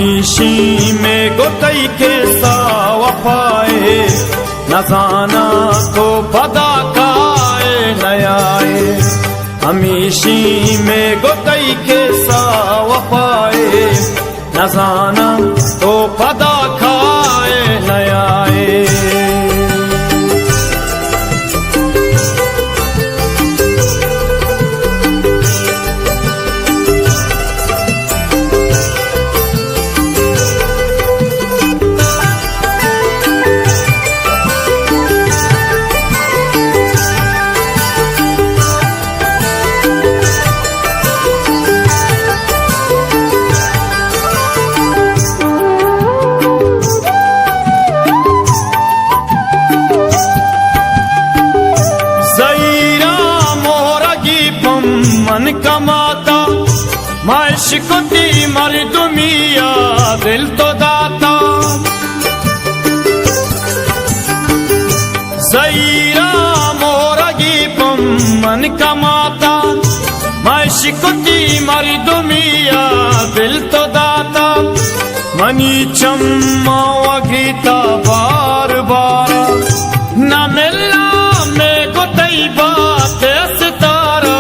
हमीशी में गोतई के सा वफाए न जाना तो पदा काए नयाए। हमीशी में गोतई के सा वफाए न जाना तो पदा खाए नयाए। मन कमाता माशिकुती मर्दुमिया दिल तो दाता। ज़ईरा मोरगी पम मन कमाता माशिकुती मर्दुमिया दिल तो दाता। मनी चम्मा वगीता बार बार न मिलना में गोतई बात सितारा।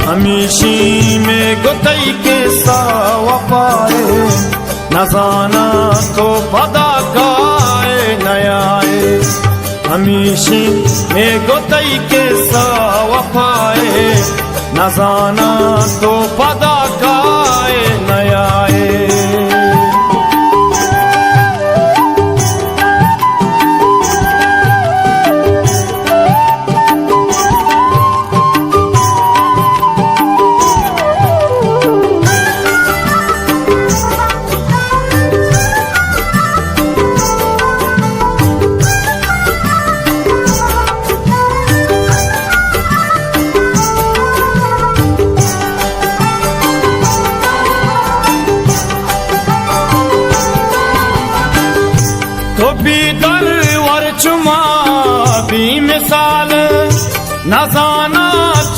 हमीशी में गोतई के सा वफाए न जाना तो पदा काए नयाए। हमीशी में गोतई के सा वफाए न जाना तो पदा काए नयाए। तो भी दरवर चुमा भी मिसाल न जाना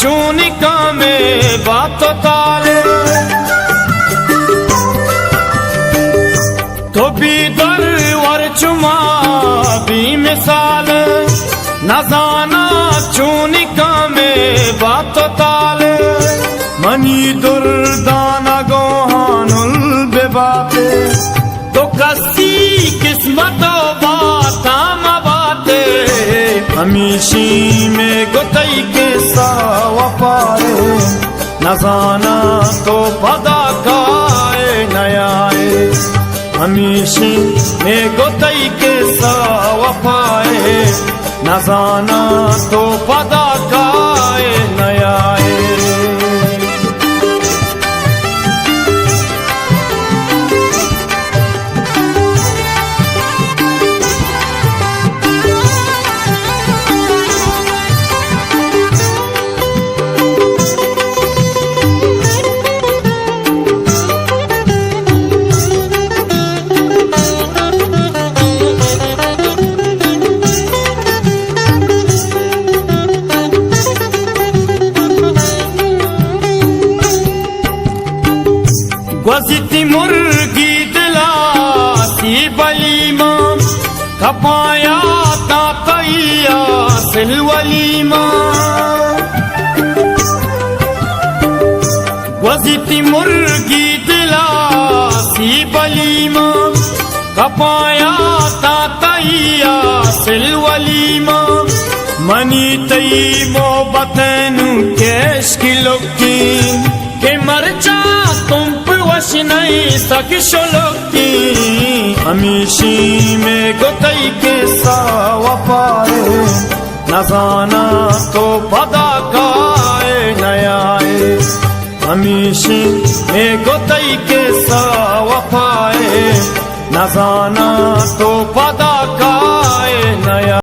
चूनिका में बात ताले। तो भी दरवर चुमा भी मिसाल न जाना चूनिका में बात ताले। मनी दुर्दाना गोहानुल बेबाते तो कसी किस्मत बाता मबाते। हमीशी में गोतई के सा वफाए न जाना तो पदा काए नयाए। हमीशी में गोतई के सा वफाए न जाना तो पदा काए नयाए। वज़िती मुर्गी दिला सी बलीमा खपाया तातैया सिलवलीमा। वज़िती मुर्गी दिला सी बलीमा खपाया तातैया सिलवलीमा। मनी तई मोहब्बतनु केश की लोकी के मरचा तुम वश नहीं सकिशोलोकी। हमीशी में गोतई के सा वफाए न जाना तो पदा काए नयाए। हमीशी में गोतई के सा वफाए न जाना तो